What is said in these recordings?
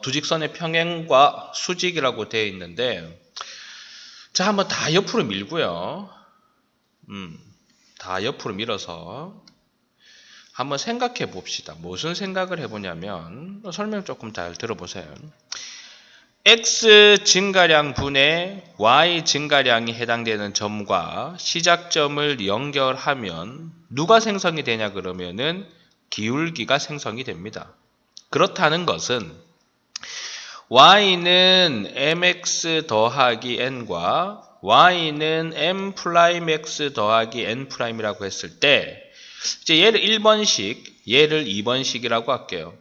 두 직선의 평행과 수직이라고 되어 있는데, 자, 한번 다 옆으로 밀고요. 다 옆으로 밀어서 한번 생각해 봅시다. 무슨 생각을 해보냐면, 설명 조금 잘 들어보세요. x 증가량 분의 y 증가량이 해당되는 점과 시작점을 연결하면 누가 생성이 되냐 그러면은 기울기가 생성이 됩니다. 그렇다는 것은 y는 mx 더하기 n과 y는 m'x 더하기 n'이라고 했을 때, 이제 얘를 1번식, 얘를 2번식이라고 할게요.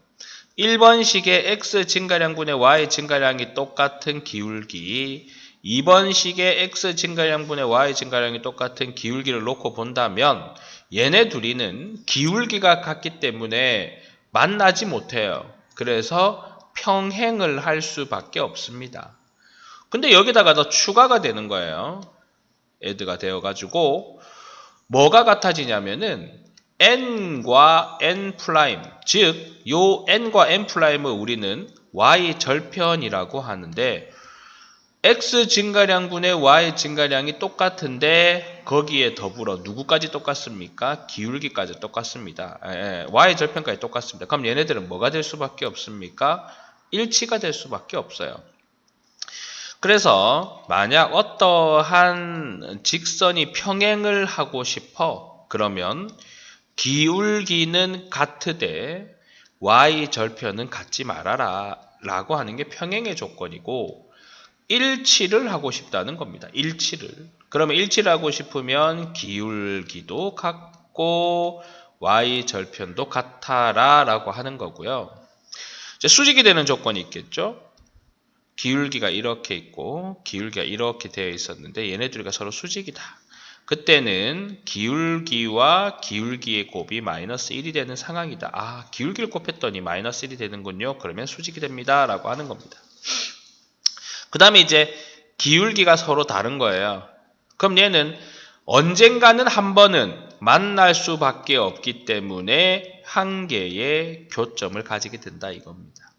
1번식의 x 증가량분의 y 증가량이 똑같은 기울기, 2번식의 x 증가량분의 y 증가량이 똑같은 기울기를 놓고 본다면 얘네 둘이는 기울기가 같기 때문에 만나지 못해요. 그래서 평행을 할 수밖에 없습니다. 근데 여기다가 더 추가가 되는 거예요. 애드가 되어가지고 뭐가 같아지냐면은 n과 n', 즉 요 n과 n'을 우리는 y 절편이라고 하는데, x 증가량분의 y 증가량이 똑같은데 거기에 더불어 누구까지 똑같습니까? 기울기까지 똑같습니다. y 절편까지 똑같습니다. 그럼 얘네들은 뭐가 될 수밖에 없습니까? 일치가 될 수밖에 없어요. 그래서 만약 어떠한 직선이 평행을 하고 싶어, 그러면 기울기는 같으되 y 절편은 같지 말아라 라고 하는 게 평행의 조건이고, 일치를 하고 싶다는 겁니다. 일치를. 그러면 일치를 하고 싶으면 기울기도 같고 y 절편도 같아라 라고 하는 거고요. 이제 수직이 되는 조건이 있겠죠. 기울기가 이렇게 있고 기울기가 이렇게 되어 있었는데 얘네 둘이가 서로 수직이다. 그때는 기울기와 기울기의 곱이 마이너스 1이 되는 상황이다. 아, 기울기를 곱했더니 마이너스 1이 되는군요. 그러면 수직이 됩니다. 라고 하는 겁니다. 그 다음에 이제 기울기가 서로 다른 거예요. 그럼 얘는 언젠가는 한 번은 만날 수밖에 없기 때문에 한 개의 교점을 가지게 된다 이겁니다.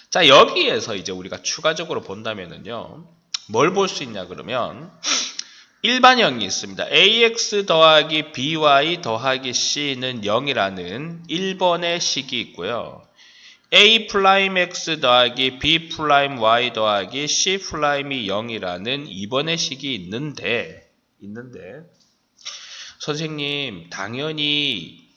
자, 여기에서 이제 우리가 추가적으로 본다면은요, 뭘 볼 수 있냐 그러면 일반형이 있습니다. ax 더하기 by 더하기 c는 0이라는 1번의 식이 있고요. a'(x) 더하기 b'(y) 더하기 c'(이 0이라는 2번의 식이 있는데 선생님 당연히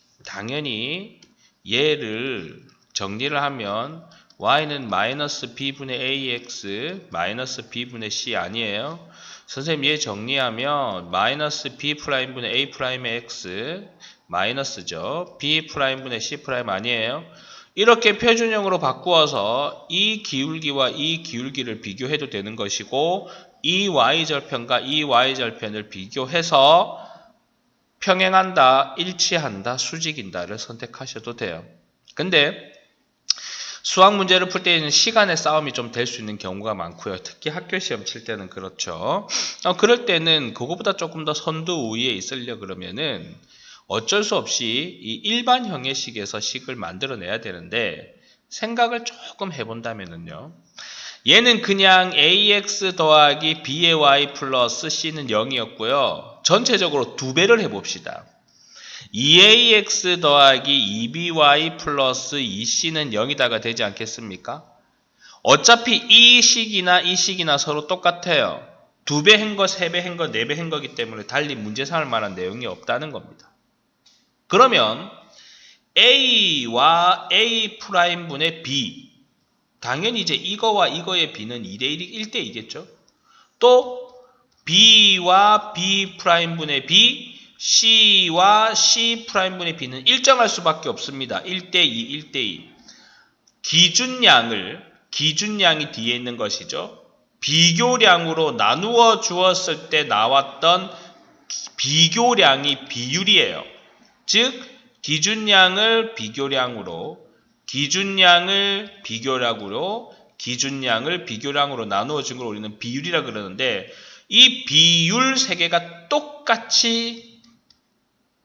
얘를 정리를 하면 y는 마이너스 b분의 ax 마이너스 b분의 c 아니에요? 선생님 얘 정리하면 마이너스 b'분의 a'x 마이너스죠. b'분의 c' 아니에요? 이렇게 표준형으로 바꾸어서 이 기울기와 이 기울기를 비교해도 되는 것이고, 이 y절편과 이 y절편을 비교해서 평행한다, 일치한다, 수직인다를 선택하셔도 돼요. 근데 수학 문제를 풀 때에는 시간의 싸움이 좀 될 수 있는 경우가 많고요. 특히 학교 시험 칠 때는 그렇죠. 그럴 때는 그거보다 조금 더 선두 우위에 있으려 그러면은 어쩔 수 없이 이 일반 형의식에서 식을 만들어내야 되는데, 생각을 조금 해본다면은요, 얘는 그냥 ax 더하기 b의 y 플러스 c는 0이었고요. 전체적으로 2배를 해봅시다. 2ax 더하기 2by 플러스 2c는 0이다가 되지 않겠습니까? 어차피 이 식이나 이 식이나 서로 똑같아요. 2배 한 거, 3배 한 거, 4배 한 거기 때문에 달리 문제 삼을 만한 내용이 없다는 겁니다. 그러면 a와 a'분의 b, 당연히 이제 이거와 이거의 b는 2대1, 1대2겠죠. 또 b와 b'분의 b, c와 c'분의 b는 일정할 수밖에 없습니다. 1대2, 1대2. 기준량이 뒤에 있는 것이죠. 비교량으로 나누어 주었을 때 나왔던 비교량이 비율이에요. 즉 기준량을 비교량으로 나누어 준 걸 우리는 비율이라 그러는데, 이 비율 세 개가 똑같이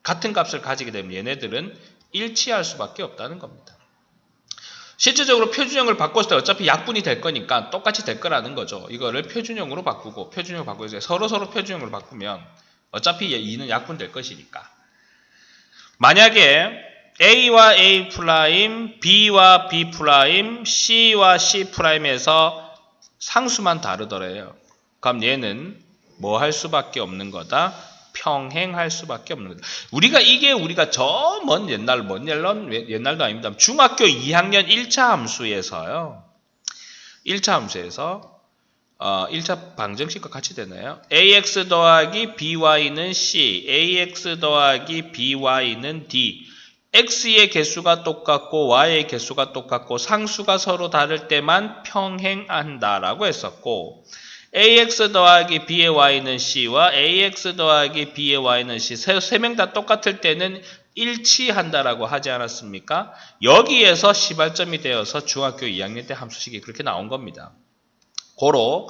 같은 값을 가지게 되면 얘네들은 일치할 수밖에 없다는 겁니다. 실질적으로 표준형을 바꿨을 때 어차피 약분이 될 거니까 똑같이 될 거라는 거죠. 이거를 표준형으로 바꾸고 표준형을 바꾸고 서로 표준형으로 바꾸면 어차피 2는 약분될 것이니까. 만약에 A와 A 프라임, B와 B 프라임, C와 C 프라임에서 상수만 다르더래요. 그럼 얘는 뭐 할 수밖에 없는 거다? 평행할 수밖에 없는 거다. 우리가 저 옛날도 아닙니다. 중학교 2학년 1차 함수에서요. 1차 함수에서 1차 방정식과 같이 되나요? ax 더하기 by는 c, ax 더하기 by는 d. x의 개수가 똑같고 y의 개수가 똑같고 상수가 서로 다를 때만 평행한다라고 했었고, ax 더하기 b의 y는 c와 ax 더하기 b의 y는 c, 세 명 다 똑같을 때는 일치한다라고 하지 않았습니까? 여기에서 시발점이 되어서 중학교 2학년 때 함수식이 그렇게 나온 겁니다. 고로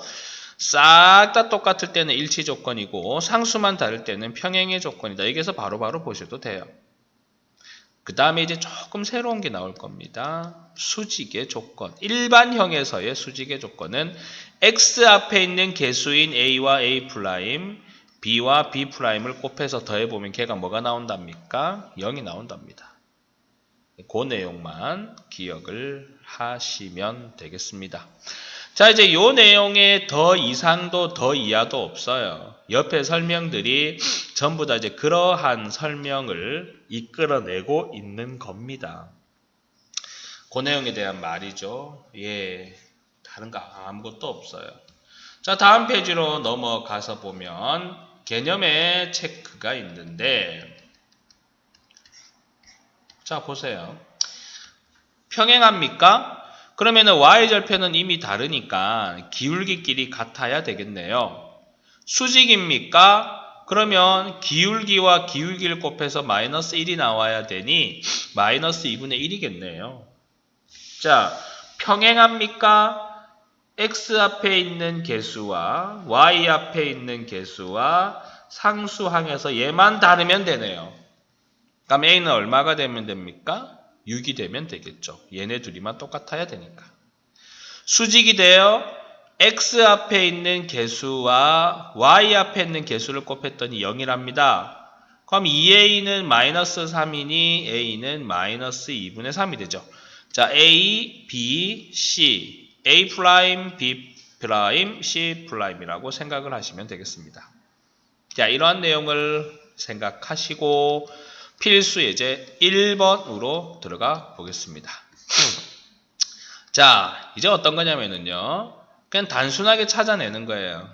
싹 다 똑같을 때는 일치 조건이고 상수만 다를 때는 평행의 조건이다. 여기서 바로바로 보셔도 돼요. 그 다음에 이제 조금 새로운 게 나올 겁니다. 수직의 조건. 일반형에서의 수직의 조건은 x 앞에 있는 개수인 a와 a 프라임, b와 b 프라임을 곱해서 더해보면 걔가 뭐가 나온답니까? 0이 나온답니다. 그 내용만 기억을 하시면 되겠습니다. 자, 이제 요 내용에 더 이상도 더 이하도 없어요. 옆에 설명들이 전부 다 이제 그러한 설명을 이끌어내고 있는 겁니다. 그 내용에 대한 말이죠. 예, 다른 거 아무것도 없어요. 자, 다음 페이지로 넘어가서 보면 개념의 체크가 있는데, 자, 보세요. 평행합니까? 그러면은 y절편은 이미 다르니까 기울기끼리 같아야 되겠네요. 수직입니까? 그러면 기울기와 기울기를 곱해서 마이너스 1이 나와야 되니 마이너스 2분의 1이겠네요. 자, 평행합니까? x 앞에 있는 개수와 y 앞에 있는 개수와 상수항에서 얘만 다르면 되네요. 그럼 a는 얼마가 되면 됩니까? 6이 되면 되겠죠. 얘네 둘이만 똑같아야 되니까. 수직이 돼요. x 앞에 있는 개수와 y 앞에 있는 개수를 곱했더니 0이랍니다. 그럼 2a는 마이너스 3이니 a는 마이너스 2분의 3이 되죠. 자, a, b, c, a 프라임, b 프라임, c 프라임이라고 생각을 하시면 되겠습니다. 자, 이러한 내용을 생각하시고 필수 예제 1번으로 들어가 보겠습니다. 자, 이제 어떤 거냐면요. 그냥 단순하게 찾아내는 거예요.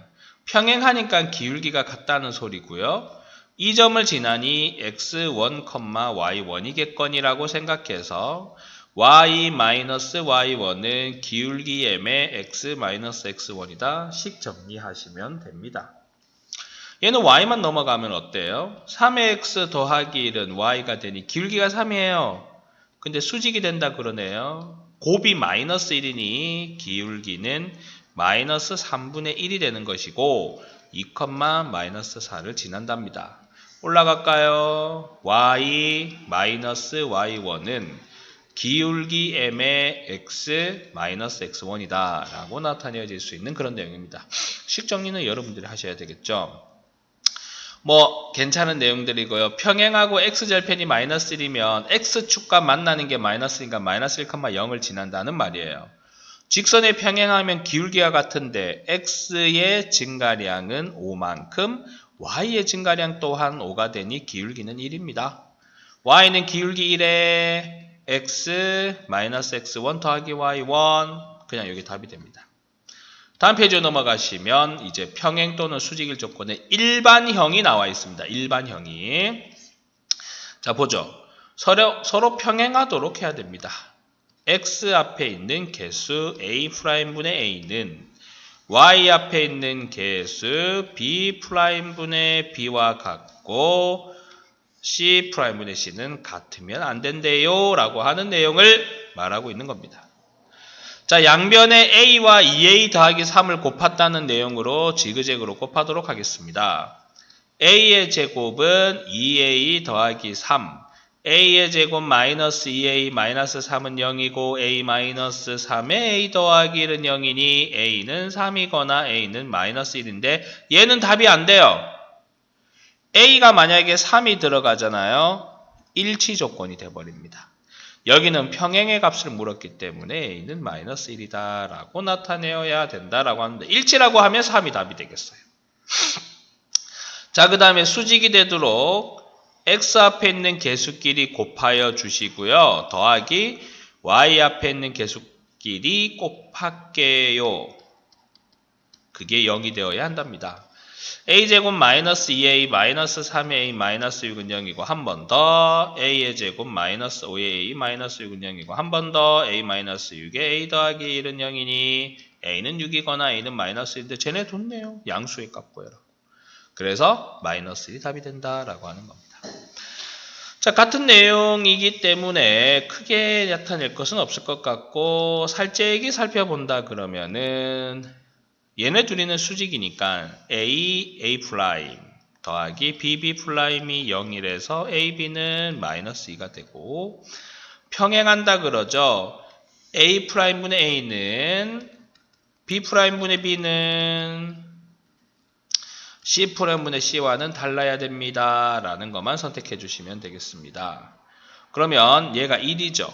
평행하니까 기울기가 같다는 소리고요. 이 점을 지나니 x1, y1이겠거니라고 생각해서 y-y1은 기울기 m의 x-x1이다. 식 정리하시면 됩니다. 얘는 y만 넘어가면 어때요? 3의 x 더하기 1은 y가 되니 기울기가 3이에요. 근데 수직이 된다 그러네요. 곱이 마이너스 1이니 기울기는 마이너스 3분의 1이 되는 것이고 2, 마이너스 4를 지난답니다. 올라갈까요? y 마이너스 y1은 기울기 m의 x 마이너스 x1이다 라고 나타내질 수 있는 그런 내용입니다. 식 정리는 여러분들이 하셔야 되겠죠. 뭐 괜찮은 내용들이고요. 평행하고 x절편이 마이너스 1이면 x축과 만나는 게 마이너스니까 마이너스 1,0을 지난다는 말이에요. 직선에 평행하면 기울기가 같은데 x의 증가량은 5만큼 y의 증가량 또한 5가 되니 기울기는 1입니다. y는 기울기 1에 x 마이너스 x1 더하기 y1 그냥 여기 답이 됩니다. 다음 페이지로 넘어가시면 이제 평행 또는 수직일 조건에 일반형이 나와 있습니다. 일반형이. 자, 보죠. 서로 평행하도록 해야 됩니다. x 앞에 있는 개수 a'분의 a는 y 앞에 있는 개수 b'분의 b와 같고 c'분의 c는 같으면 안 된대요 라고 하는 내용을 말하고 있는 겁니다. 자, 양변에 a와 2a 더하기 3을 곱했다는 내용으로 지그재그로 곱하도록 하겠습니다. a의 제곱은 2a 더하기 3, a의 제곱 마이너스 2a 마이너스 3은 0이고 a 마이너스 3에 a 더하기 1은 0이니 a는 3이거나 a는 마이너스 1인데 얘는 답이 안 돼요. a가 만약에 3이 들어가잖아요. 일치 조건이 돼버립니다. 여기는 평행의 값을 물었기 때문에 a는 마이너스 1이다 라고 나타내어야 된다라고 하는데 일치라고 하면 3이 답이 되겠어요. 자, 그 다음에 수직이 되도록 x 앞에 있는 개수끼리 곱하여 주시고요. 더하기 y 앞에 있는 개수끼리 곱할게요. 그게 0이 되어야 한답니다. a제곱 마이너스 2a 마이너스 3a 마이너스 6은 0이고 한 번 더 a의 제곱 마이너스 5a 마이너스 6은 0이고 한 번 더 a 마이너스 6에 a 더하기 1은 0이니 a는 6이거나 a는 마이너스 1인데 쟤네 좋네요. 양수의 값 구해라. 그래서 마이너스 1이 답이 된다라고 하는 겁니다. 자, 같은 내용이기 때문에 크게 나타낼 것은 없을 것 같고 살짝이 살펴본다 그러면은 얘네 둘이는 수직이니까 a 프라임 더하기 bb 프라임이 0이라서 ab는 마이너스 2가 되고 평행한다 그러죠. a 프라임분의 a는 b 프라임분의 b는 C 프라임분의 C와는 달라야 됩니다. 라는 것만 선택해 주시면 되겠습니다. 그러면 얘가 1이죠.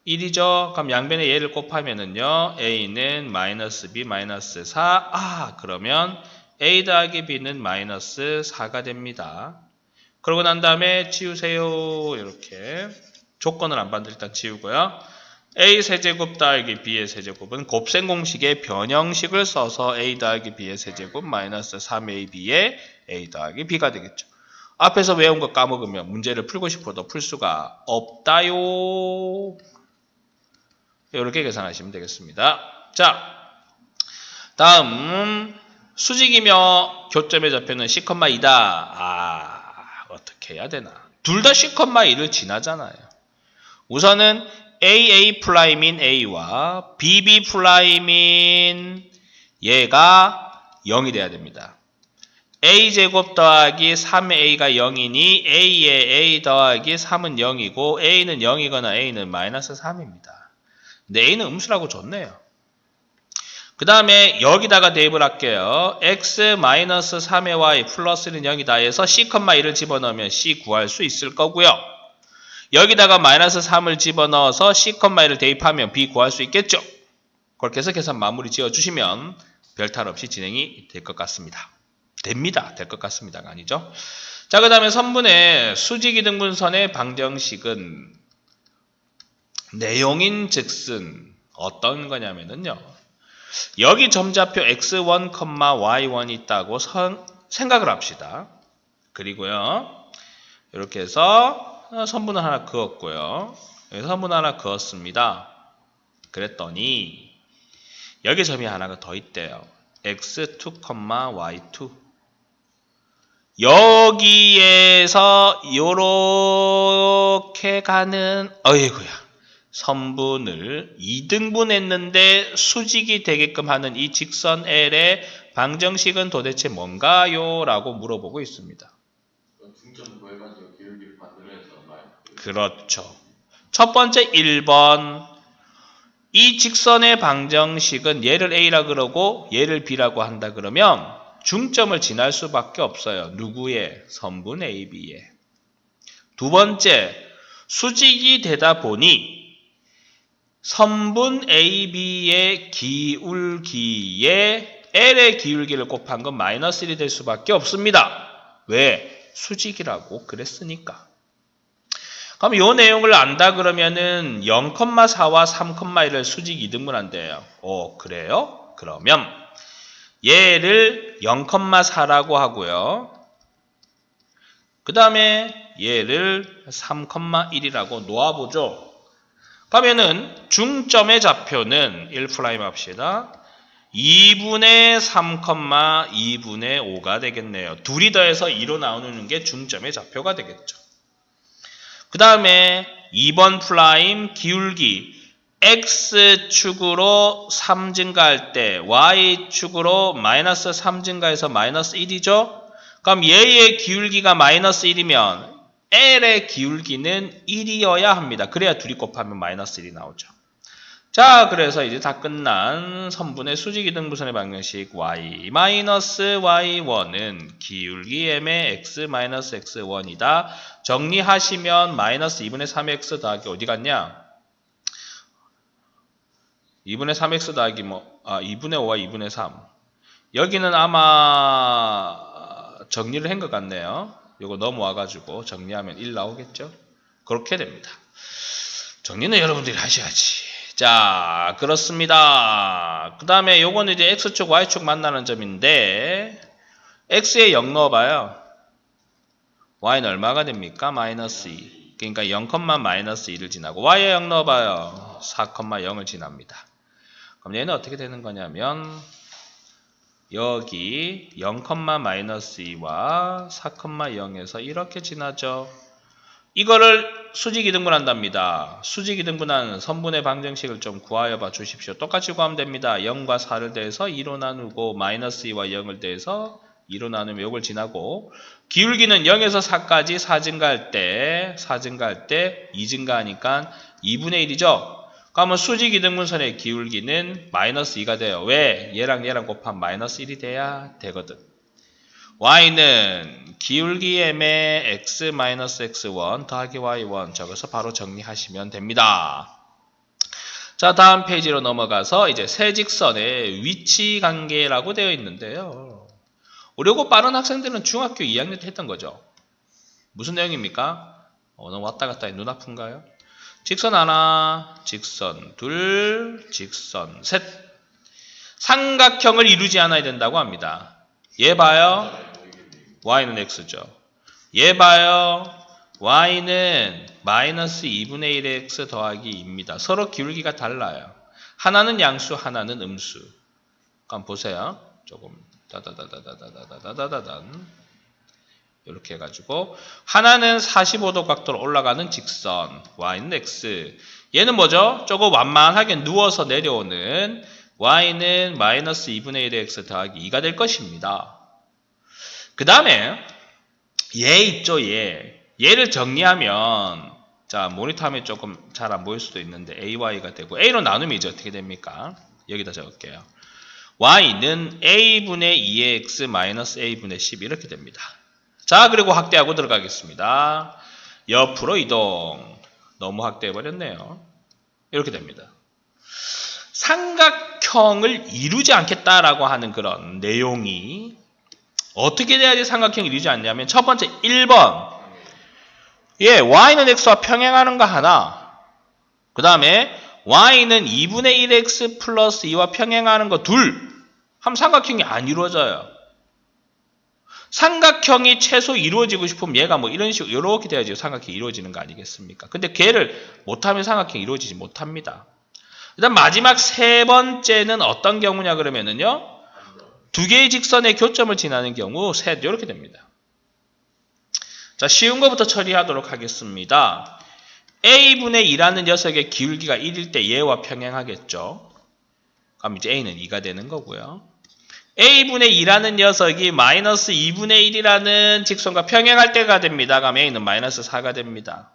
1이죠. 그럼 양변에 얘를 곱하면은요. A는 마이너스 B 마이너스 4. 그러면 A 더하기 B는 마이너스 4가 됩니다. 그러고 난 다음에 지우세요. 이렇게. 조건을 안 받을 일단 지우고요. a 세제곱 더하기 b의 세제곱은 곱셈 공식의 변형식을 써서 a 더하기 b의 세제곱 마이너스 3ab의 a 더하기 b가 되겠죠. 앞에서 외운 거 까먹으면 문제를 풀고 싶어도 풀 수가 없다요. 이렇게 계산하시면 되겠습니다. 자, 다음 수직이며 교점의 좌표는 C,2다. 어떻게 해야 되나? 둘 다 C,2를 지나잖아요. 우선은 AA 프라임인 A와 BB 프라임인 얘가 0이 돼야 됩니다. A제곱 더하기 3A가 0이니 A의 A 더하기 3은 0이고 A는 0이거나 A는 마이너스 3입니다. 근데 A는 음수라고 줬네요. 그 다음에 여기다가 대입을 할게요. X 마이너스 3의 Y 플러스는 0이다 해서 C,1을 집어넣으면 C 구할 수 있을 거고요. 여기다가 마이너스 3을 집어넣어서 C,1을 대입하면 B 구할 수 있겠죠. 그렇게 해서 계산 마무리 지어주시면 별탈 없이 진행이 될 것 같습니다. 됩니다. 될 것 같습니다가 아니죠. 자, 그 다음에 선분의 수직이등분선의 방정식은 내용인 즉슨 어떤 거냐면요. 여기 점좌표 x1, y1이 있다고 생각을 합시다. 그리고요. 이렇게 해서 선분을 하나 그었고요. 여기 선분 하나 그었습니다. 그랬더니 여기 점이 하나가 더 있대요. x2, y2. 여기에서 요렇게 가는 선분을 2등분 했는데 수직이 되게끔 하는 이 직선 L의 방정식은 도대체 뭔가요? 라고 물어보고 있습니다. 중점 구해가지고 기울기를 반대로 해서 그렇죠. 첫 번째 1번. 이 직선의 방정식은 얘를 A라 그러고 얘를 B라고 한다 그러면 중점을 지날 수밖에 없어요. 누구의? 선분 AB에. 두 번째, 수직이 되다 보니 선분 AB의 기울기에 L의 기울기를 곱한 건 마이너스 1이 될 수밖에 없습니다. 왜? 수직이라고 그랬으니까. 그럼 이 내용을 안다 그러면은 0,4와 3,1을 수직 이등분한대요. 그래요? 그러면 얘를 0,4라고 하고요. 그 다음에 얘를 3,1이라고 놓아보죠. 그러면은 중점의 좌표는 1' 합시다. 2분의 3, 2분의 5가 되겠네요. 둘이 더해서 2로 나오는 게 중점의 좌표가 되겠죠. 그 다음에 2번 프라임 기울기 X축으로 3 증가할 때 Y축으로 마이너스 3 증가해서 마이너스 1이죠. 그럼 얘의 기울기가 마이너스 1이면 L의 기울기는 1이어야 합니다. 그래야 둘이 곱하면 마이너스 1이 나오죠. 자, 그래서 이제 다 끝난 선분의 수직이등분선의 방정식 y 마이너스 y1은 기울기 m의 x 마이너스 x1이다. 정리하시면 마이너스 2분의 3x 더하기 어디 갔냐? 2분의 3x 더하기 2분의 5와 2분의 3. 여기는 아마 정리를 한 것 같네요. 요거 넘어와가지고 정리하면 1 나오겠죠? 그렇게 됩니다. 정리는 여러분들이 하셔야지. 자, 그렇습니다. 그 다음에 요거는 이제 x축, y축 만나는 점인데 x에 0 넣어봐요. y는 얼마가 됩니까? 마이너스 2. 그러니까 0, 마이너스 2를 지나고 y에 0 넣어봐요. 4, 0을 지납니다. 그럼 얘는 어떻게 되는 거냐면 여기 0, 마이너스 2와 4, 0에서 이렇게 지나죠. 이거를 수직이등분한답니다. 수직이등분하는 선분의 방정식을 좀 구하여 봐 주십시오. 똑같이 구하면 됩니다. 0과 4를 더해서 2로 나누고 마이너스 2와 0을 더해서 2로 나누면 요걸 지나고 기울기는 0에서 4까지 4 증가할 때 2 증가하니까 2분의 1이죠. 그러면 수직이등분선의 기울기는 마이너스 2가 돼요. 왜? 얘랑 곱하면 마이너스 1이 돼야 되거든. y는 기울기 m의 x-x1 더하기 y1 적어서 바로 정리하시면 됩니다. 자, 다음 페이지로 넘어가서 이제 세 직선의 위치 관계라고 되어 있는데요. 우리 요거 빠른 학생들은 중학교 2학년 때 했던 거죠. 무슨 내용입니까? 너무 왔다 갔다 해. 눈 아픈가요? 직선 하나, 직선 둘, 직선 셋. 삼각형을 이루지 않아야 된다고 합니다. 얘 봐요. y는 x죠. 얘 봐요. y는 마이너스 2분의 1의 x 더하기 2입니다. 서로 기울기가 달라요. 하나는 양수, 하나는 음수. 그럼 보세요. 조금 다다다다다다다다다단 이렇게 해가지고 하나는 45도 각도로 올라가는 직선 y는 x. 얘는 뭐죠? 조금 완만하게 누워서 내려오는 y는 마이너스 2분의 1의 x 더하기 2가 될 것입니다. 그 다음에 얘 있죠, 얘를 정리하면 자, 모니터 화면이 조금 잘 안 보일 수도 있는데 ay가 되고 a로 나누면 이제 어떻게 됩니까? 여기다 적을게요. y는 a분의 2의 x 마이너스 a분의 10 이렇게 됩니다. 자, 그리고 확대하고 들어가겠습니다. 옆으로 이동. 너무 확대해버렸네요. 이렇게 됩니다. 삼각형을 이루지 않겠다라고 하는 그런 내용이 어떻게 돼야지 삼각형을 이루지 않냐면 첫 번째 1번 y는 x와 평행하는 거 하나, 그 다음에 y는 2분의 1x 플러스 2와 평행하는 거 둘 하면 삼각형이 안 이루어져요. 삼각형이 최소 이루어지고 싶으면 얘가 뭐 이런 식으로 이렇게 돼야지 삼각형이 이루어지는 거 아니겠습니까? 근데 걔를 못하면 삼각형이 이루어지지 못합니다. 일단 마지막 세 번째는 어떤 경우냐 그러면은요, 두 개의 직선의 교점을 지나는 경우 셋 이렇게 됩니다. 자, 쉬운 것부터 처리하도록 하겠습니다. a분의 2라는 녀석의 기울기가 1일 때 얘와 평행하겠죠. 그럼 이제 a는 2가 되는 거고요. a분의 2라는 녀석이 마이너스 2분의 1이라는 직선과 평행할 때가 됩니다. 그럼 a는 마이너스 4가 됩니다.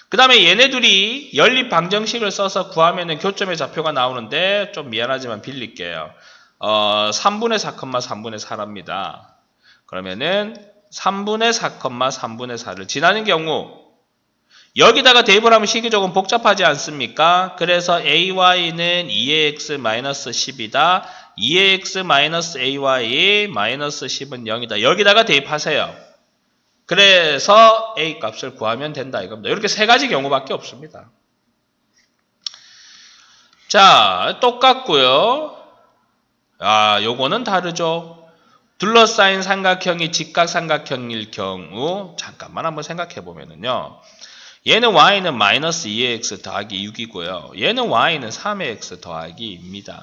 그 다음에 얘네 둘이 연립 방정식을 써서 구하면 교점의 좌표가 나오는데 좀 미안하지만 빌릴게요. 3분의 4, 3분의 4랍니다. 그러면은 3분의 4, 3분의 4를 지나는 경우 여기다가 대입을 하면 식이 조금 복잡하지 않습니까? 그래서 ay는 2의 x-10이다. 2의 x-ay 마이너스 10은 0이다. 여기다가 대입하세요. 그래서 a 값을 구하면 된다 이겁니다. 이렇게 세 가지 경우밖에 없습니다. 자, 똑같고요. 요거는 다르죠. 둘러싸인 삼각형이 직각삼각형일 경우 잠깐만 한번 생각해 보면은요. 얘는 y는 마이너스 2의 x 더하기 6이고요. 얘는 y는 3의 x 더하기 2입니다.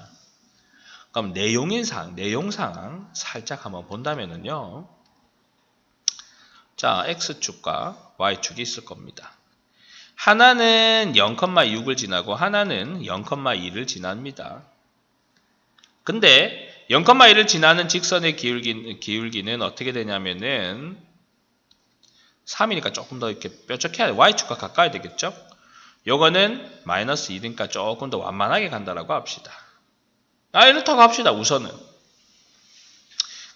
그럼 내용상 살짝 한번 본다면은요. 자, x축과 y축이 있을 겁니다. 하나는 0,6을 지나고 하나는 0,2를 지납니다. 근데 0,1을 지나는 직선의 기울기는 어떻게 되냐면은 3이니까 조금 더 이렇게 뾰족해야 돼. y축과 가까이 되겠죠? 요거는 마이너스 2니까 조금 더 완만하게 간다라고 합시다. 이렇다고 합시다. 우선은.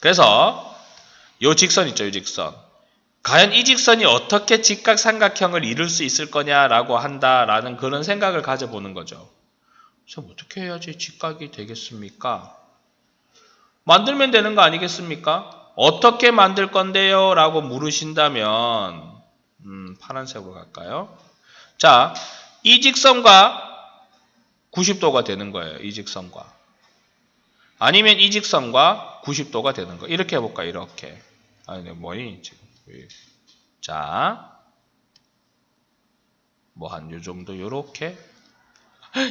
그래서 요 직선 있죠. 요 직선. 과연 이 직선이 어떻게 직각삼각형을 이룰 수 있을 거냐라고 한다라는 그런 생각을 가져보는 거죠. 그래서 어떻게 해야지 직각이 되겠습니까? 만들면 되는 거 아니겠습니까? 어떻게 만들 건데요? 라고 물으신다면 파란색으로 갈까요? 자, 이 직선과 90도가 되는 거예요. 이 직선과. 아니면 이 직선과 90도가 되는 거. 이렇게 해볼까요? 이렇게. 아니, 뭐니? 지금. 자, 뭐 한 요 정도 요렇게.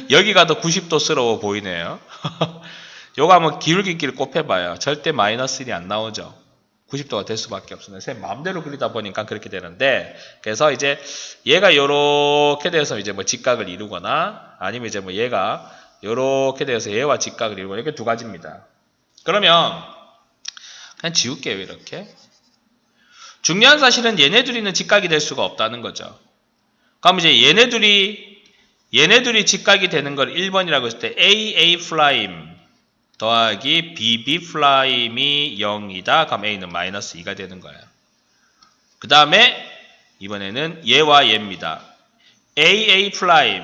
여기가 더 90도스러워 보이네요. 요거 한번 기울기끼리 곱해봐요. 절대 마이너스 1이 안 나오죠. 90도가 될 수밖에 없습니다. 선생님 마음대로 그리다 보니까 그렇게 되는데, 그래서 이제 얘가 요렇게 돼서 이제 뭐 직각을 이루거나, 아니면 이제 뭐 얘가 요렇게 돼서 얘와 직각을 이루거나, 이렇게 두 가지입니다. 그러면 그냥 지울게요. 이렇게. 중요한 사실은 얘네 둘이는 직각이 될 수가 없다는 거죠. 그럼 이제 얘네 둘이 직각이 되는 걸 1번이라고 했을 때 AA 프라임 더하기 BB 프라임이 0이다. 그럼 A는 마이너스 2가 되는 거예요. 그 다음에 이번에는 얘와 얘입니다. AA 프라임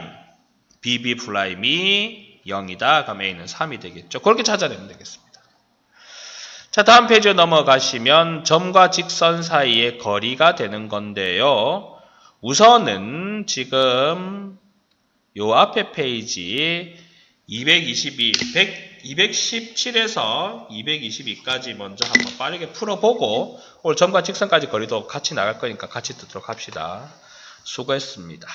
BB 프라임이 0이다. 그럼 A는 3이 되겠죠. 그렇게 찾아내면 되겠습니다. 자, 다음 페이지로 넘어가시면 점과 직선 사이의 거리가 되는 건데요. 우선은 지금 요 앞에 페이지 217에서 222까지 먼저 한번 빠르게 풀어보고 오늘 점과 직선까지 거리도 같이 나갈 거니까 같이 듣도록 합시다. 수고했습니다.